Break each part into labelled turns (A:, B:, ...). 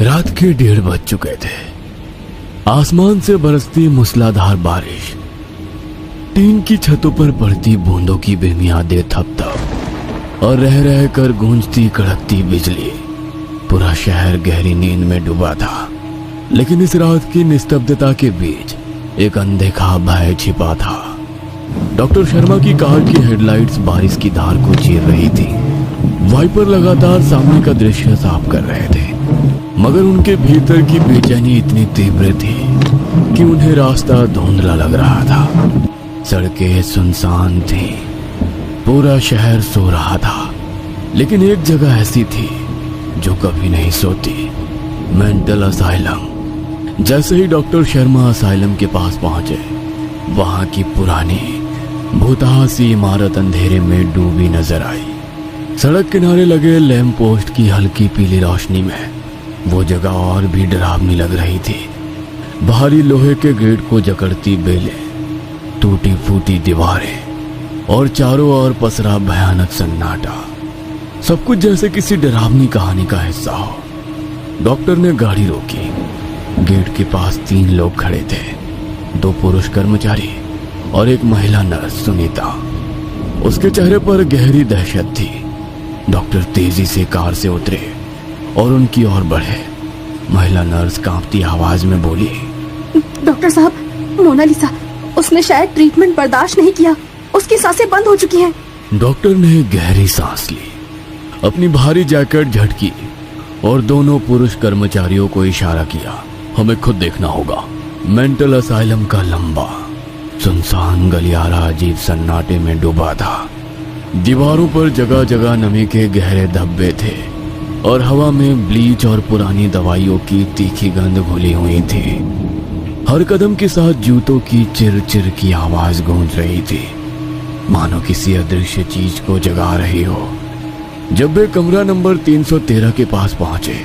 A: रात के 1:30 बज चुके थे। आसमान से बरसती मूसलाधार बारिश, टीन की छतों पर पड़ती बूंदों की बेमियादे थप-थप और रह रह कर गूंजती कड़कती बिजली, पूरा शहर गहरी नींद में डूबा था। लेकिन इस रात की निस्तब्धता के बीच एक अनदेखा भय छिपा था। डॉक्टर शर्मा की कार की हेडलाइट्स बारिश की धार को चीर रही थी। वाइपर लगातार सामने का दृश्य साफ कर रहे थे, मगर उनके भीतर की बेचैनी इतनी तीव्र थी कि उन्हें रास्ता धुंधला लग रहा था। सड़कें सुनसान थी, पूरा शहर सो रहा था। लेकिन एक जगह ऐसी थी जो कभी नहीं सोती, मेंटल असाइलम। जैसे ही डॉक्टर शर्मा असाइलम के पास पहुंचे, वहां की पुरानी भूतहा सी इमारत अंधेरे में डूबी नजर आई। सड़क किनारे लगे लैंप पोस्ट की हल्की पीली रोशनी में वो जगह और भी डरावनी लग रही थी। भारी लोहे के गेट को जकड़ती बेलें, टूटी फूटी दीवारें और चारों ओर पसरा भयानक सन्नाटा, सब कुछ जैसे किसी डरावनी कहानी का हिस्सा हो। डॉक्टर ने गाड़ी रोकी। गेट के पास 3 लोग खड़े थे, 2 पुरुष कर्मचारी और एक महिला नर्स सुनीता। उसके चेहरे पर गहरी दहशत थी। डॉक्टर तेजी से कार से उतरे और उनकी ओर बढ़े। महिला नर्स कांपती आवाज में बोली,
B: डॉक्टर साहब, मोनालिसा, उसने शायद ट्रीटमेंट बर्दाश्त नहीं किया, उसकी सांसें बंद हो चुकी हैं।
A: डॉक्टर ने गहरी सांस ली, अपनी भारी जैकेट झटकी और दोनों पुरुष कर्मचारियों को इशारा किया, हमें खुद देखना होगा। मेंटल असाइलम का लंबा सुनसान गलियारा अजीब सन्नाटे में डूबा था। दीवारों पर जगह जगह नमी के गहरे धब्बे थे और हवा में ब्लीच और पुरानी दवाइयों की तीखी गंध घुली हुई थी। हर कदम के साथ जूतों की चिर चिर की आवाज गूंज रही थी, मानो किसी अदृश्य चीज को जगा रही हो। जब वे कमरा नंबर 313 के पास पहुंचे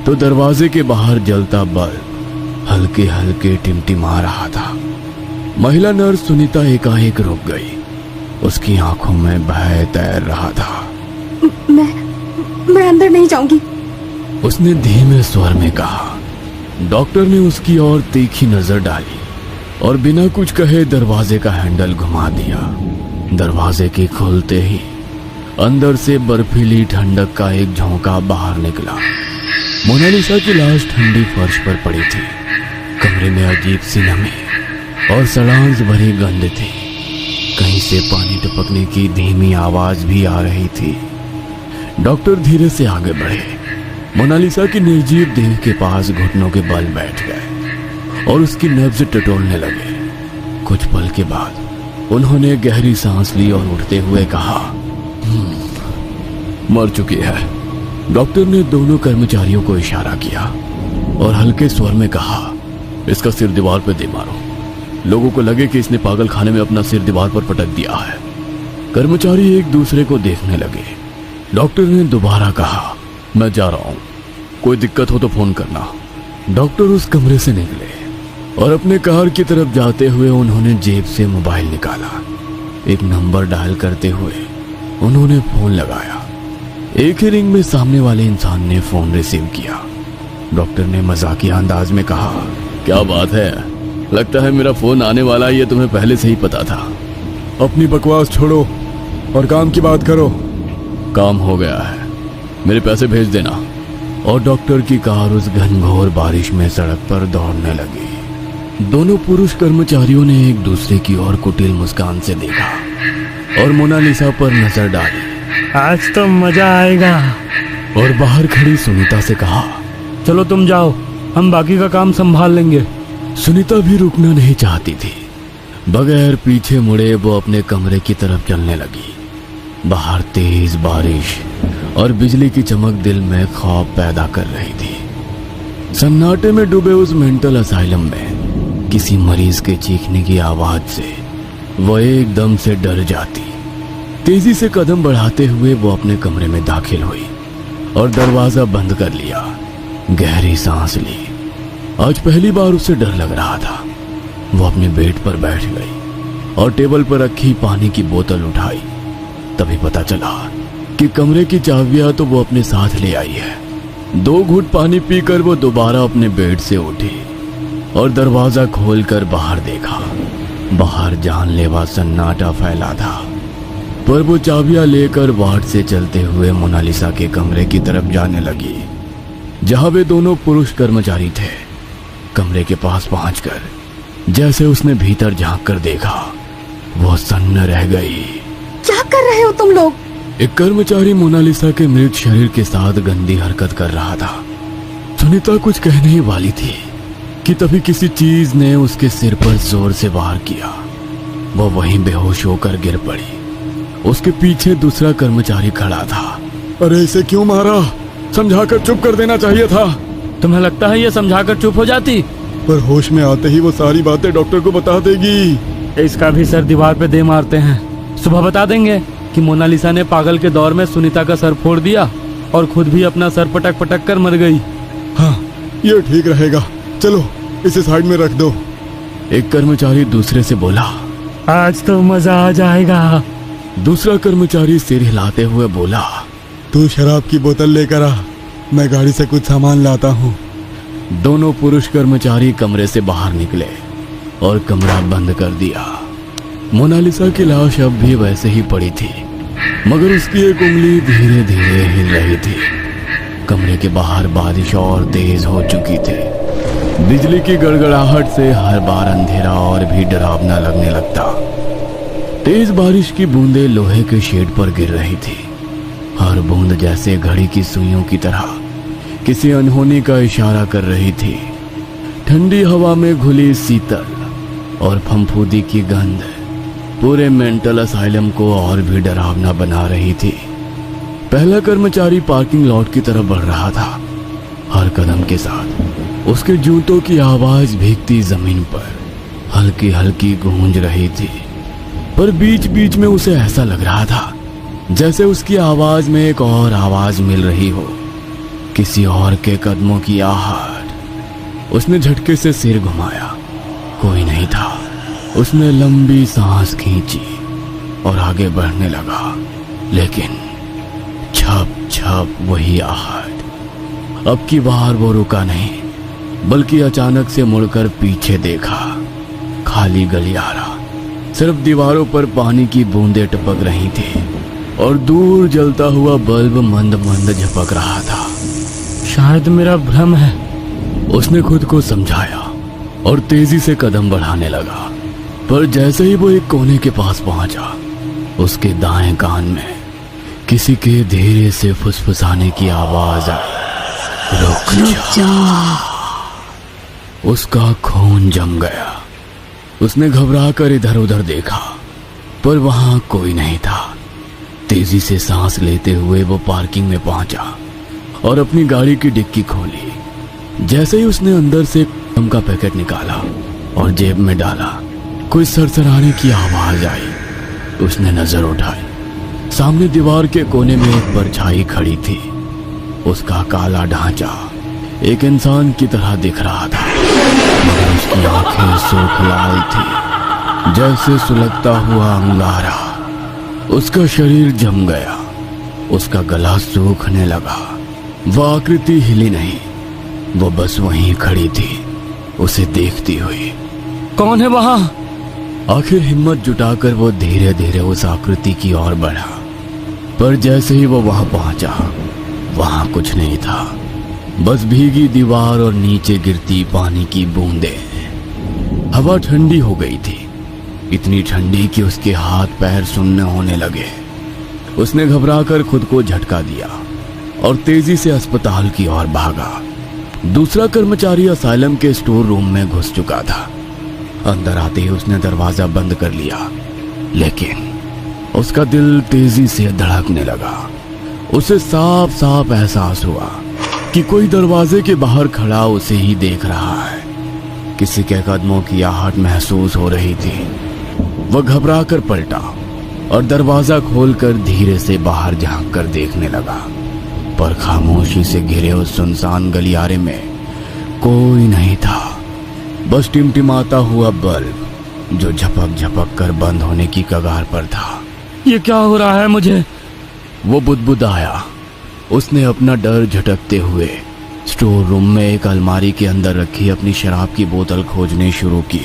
A: तो दरवाजे के बाहर जलता बल्ब हल्के हल्के टिमटिमा रहा था। महिला नर्स सुनीता एकाएक रुक गई। उसकी आंखों में भय तैर रहा था।
B: मैं अंदर नहीं जाऊंगी,
A: उसने धीमे स्वर में कहा। डॉक्टर ने उसकी ओर तीखी नजर डाली और बिना कुछ कहे दरवाजे का हैंडल घुमा दिया। दरवाजे के खुलते ही अंदर से बर्फीली ठंडक का एक झोंका बाहर निकला। मोनालिसा की लाश ठंडी फर्श पर पड़ी थी। कमरे में अजीब सी नमी और सड़ांस भरी गंध थी। कहीं से पानी टपकने की धीमी आवाज भी आ रही थी। डॉक्टर धीरे से आगे बढ़े। मोनालिसा की निर्जीव देह के पास घुटनों के बल बैठ गए और उसकी नब्ज टटोलने लगे। कुछ पल के बाद उन्होंने गहरी सांस ली और उठते हुए कहा, मर चुकी है। डॉक्टर ने दोनों कर्मचारियों को इशारा किया और हल्के स्वर में कहा, इसका सिर दीवार पर दे मारो, लोगों को लगे कि इसने पागल खाने में अपना सिर दीवार पर पटक दिया है। कर्मचारी एक दूसरे को देखने लगे। डॉक्टर ने दोबारा कहा, मैं जा रहा हूं, कोई दिक्कत हो तो फोन करना। डॉक्टर उस कमरे से निकले और अपने कार की तरफ जाते हुए उन्होंने जेब से मोबाइल निकाला। एक नंबर डायल करते हुए उन्होंने फोन लगाया। एक ही रिंग में सामने वाले इंसान ने फोन रिसीव किया। डॉक्टर ने मजाकिया अंदाज में कहा, क्या बात है, लगता है मेरा फोन आने वाला है, ये तुम्हें पहले से ही पता था।
C: अपनी बकवास छोड़ो और काम की बात करो।
A: काम हो गया है, मेरे पैसे भेज देना। और डॉक्टर की कार उस घनघोर बारिश में सड़क पर दौड़ने लगी। दोनों पुरुष कर्मचारियों ने एक दूसरे की ओर कुटिल मुस्कान से देखा और मोनालिसा पर नजर डाली।
D: आज तो मजा आएगा।
A: और बाहर खड़ी सुनीता से कहा,
D: चलो तुम जाओ, हम बाकी का काम संभाल लेंगे।
A: सुनीता भी रुकना नहीं चाहती थी। बगैर पीछे मुड़े वो अपने कमरे की तरफ चलने लगी। बाहर तेज बारिश और बिजली की चमक दिल में खौफ पैदा कर रही थी। सन्नाटे में डूबे उस मेंटल असाइलम में किसी मरीज के चीखने की आवाज से वो एकदम से डर जाती। तेजी से कदम बढ़ाते हुए वो अपने कमरे में दाखिल हुई और दरवाजा बंद कर लिया। गहरी सांस ली। आज पहली बार उसे डर लग रहा था। वो अपने बेड पर बैठ गई और टेबल पर रखी पानी की बोतल उठाई। तभी पता चला कि कमरे की चाबियां तो वो अपने साथ ले आई है, 2 घूंट पानी पीकर वो दोबारा अपने बेड से उठी और दरवाजा खोलकर बाहर देखा। बाहर जानलेवा सन्नाटा फैला था, पर वो चाबियां लेकर वार्ड से चलते हुए मोनालिसा के कमरे की तरफ जाने लगी, जहां वे दोनों पुरुष कर्मचारी थे। कमरे के पास पहुंचकर जैसे उसने भीतर झांक कर देखा, वो सन्न रह गई।
B: क्या कर रहे हो तुम लोग?
A: एक कर्मचारी मोनालिसा के मृत शरीर के साथ गंदी हरकत कर रहा था। सुनीता कुछ कहने ही वाली थी कि तभी किसी चीज ने उसके सिर पर जोर से वार किया। वो वहीं बेहोश होकर गिर पड़ी। उसके पीछे दूसरा कर्मचारी खड़ा था।
C: अरे इसे क्यों मारा? समझाकर चुप कर देना चाहिए था।
D: तुम्हें लगता है ये समझाकर चुप हो जाती?
C: पर होश में आते ही वो सारी बातें डॉक्टर को बता देगी।
D: इसका भी सर दीवार पे दे मारते हैं। सुबह बता देंगे कि मोनालिसा ने पागल के दौर में सुनीता का सर फोड़ दिया और खुद भी अपना सर पटक पटक कर मर गई।
C: हाँ, ये ठीक रहेगा। चलो इसे साइड में रख दो।
A: एक कर्मचारी दूसरे से बोला।
D: आज तो मजा आ जाएगा।
A: दूसरा कर्मचारी सिर हिलाते हुए बोला,
C: तू शराब की बोतल लेकर आ, मैं गाड़ी से कुछ सामान लाता हूँ।
A: दोनों पुरुष कर्मचारी कमरे से बाहर निकले और कमरा बंद कर दिया। मोनालिसा की लाश अब भी वैसे ही पड़ी थी, मगर उसकी एक उंगली धीरे धीरे हिल रही थी। कमरे के बाहर बारिश और तेज हो चुकी थी। बिजली की गड़गड़ाहट से हर बार अंधेरा और भी डरावना लगने लगता। तेज बारिश की बूंदें लोहे के शेड पर गिर रही थी। हर बूंद जैसे घड़ी की सुइयों की तरह किसी अनहोनी का इशारा कर रही थी। ठंडी हवा में घुली शीतल और फंफूदी की गंध पूरे मेंटल असाइलम को और भी डरावना बना रही थी। पहला कर्मचारी पार्किंग लॉट की तरफ बढ़ रहा था। हर कदम के साथ उसके जूतों की आवाज भीगती जमीन पर हल्की हल्की गूंज रही थी, पर बीच बीच में उसे ऐसा लग रहा था जैसे उसकी आवाज में एक और आवाज मिल रही हो, किसी और के कदमों की आहट। उसने झटके से सिर घुमाया, कोई नहीं था। उसने लंबी सांस खींची और आगे बढ़ने लगा, लेकिन छप छप वही आहट। अब की बार वो रुका नहीं, बल्कि अचानक से मुड़कर पीछे देखा। खाली गलियारा, सिर्फ दीवारों पर पानी की बूंदें टपक रही थी और दूर जलता हुआ बल्ब मंद मंद झपक रहा था।
D: शायद मेरा भ्रम है,
A: उसने खुद को समझाया और तेजी से कदम बढ़ाने लगा। पर जैसे ही वो एक कोने के पास पहुंचा, उसके दाएं कान में किसी के धीरे से फुसफुसाने की आवाज आई, रुक जा। उसका खून जम गया। उसने घबराकर इधर उधर देखा, पर वहां कोई नहीं था। तेजी से सांस लेते हुए वो पार्किंग में पहुंचा और अपनी गाड़ी की डिक्की खोली। जैसे ही उसने अंदर से कम का पैकेट निकाला और जेब में डाला, कोई सरसराने की आवाज आई। उसने नजर उठाई। सामने दीवार के कोने में एक परछाई खड़ी थी। उसका काला ढांचा एक इंसान की तरह दिख रहा था, मगर उसकी आंखें सूख लाल थी, जैसे सुलगता हुआ अंगारा। उसका शरीर जम गया, उसका गला सूखने लगा। वह आकृति हिली नहीं, वो बस वहीं खड़ी थी, उसे देखती हुई।
D: कौन है वहां?
A: आखिर हिम्मत जुटाकर वो धीरे धीरे उस आकृति की ओर बढ़ा, पर जैसे ही वो वहां पहुंचा, वहां कुछ नहीं था, बस भीगी दीवार और नीचे गिरती पानी की बूंदें। हवा ठंडी हो गई थी, इतनी ठंडी कि उसके हाथ पैर सुन्न होने लगे। उसने घबराकर खुद को झटका दिया और तेजी से अस्पताल की ओर भागा। दूसरा कर्मचारी असाइलम के स्टोर रूम में घुस चुका था। अंदर आते ही उसने दरवाजा बंद कर लिया, लेकिन उसका दिल तेजी से धड़कने लगा। उसे साफ साफ एहसास हुआ कि कोई दरवाजे के बाहर खड़ा उसे ही देख रहा है। किसी के कदमों की आहट महसूस हो रही थी। वह घबरा कर पलटा और दरवाजा खोलकर धीरे से बाहर झांक कर देखने लगा, पर खामोशी से घिरे उस सुनसान गलियारे में कोई नहीं था। बस टिमटिमाता हुआ बल्ब जो झपक झपक कर बंद होने की कगार पर था।
D: ये क्या हो रहा है मुझे?
A: वो बुदबुदाया, उसने अपना डर झटकते हुए स्टोर रूम में एक अलमारी के अंदर रखी अपनी शराब की बोतल खोजने शुरू की,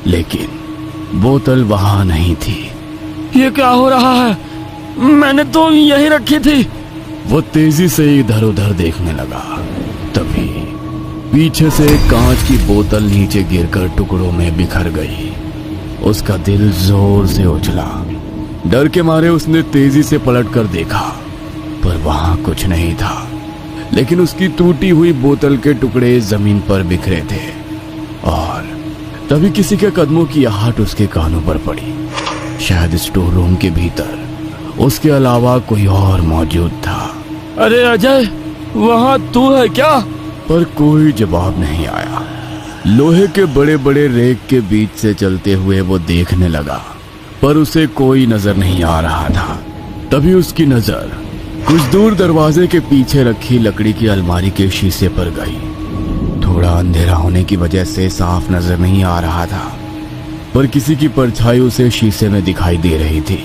A: लेकिन बोतल वहां नहीं थी।
D: ये क्या हो रहा है? मैंने तो यही रखी थी।
A: वो तेजी से इधर उधर देखने लगा। तभी पीछे से एक कांच की बोतल नीचे गिरकर टुकड़ों में बिखर गई। उसका दिल जोर से उछला। डर के मारे उसने तेजी से पलटकर देखा, पर वहां कुछ नहीं था, लेकिन उसकी टूटी हुई बोतल के टुकड़े जमीन पर बिखरे थे। और तभी किसी के कदमों की आहट उसके कानों पर पड़ी। शायद स्टोर रूम के भीतर उसके अलावा कोई और मौजूद था।
D: अरे अजय, वहाँ तू है क्या?
A: पर कोई जवाब नहीं आया। लोहे के बड़े बड़े रेक के बीच से चलते हुए वो देखने लगा, पर उसे कोई नजर नहीं आ रहा था। तभी उसकी नजर कुछ दूर दरवाजे के पीछे रखी लकड़ी की अलमारी के शीशे पर गई। थोड़ा अंधेरा होने की वजह से साफ नजर नहीं आ रहा था, पर किसी की परछाई उसे शीशे में दिखाई दे रही थी।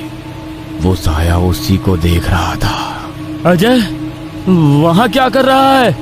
A: वो साया उसी को देख रहा था।
D: अजय, वहाँ क्या कर रहा है?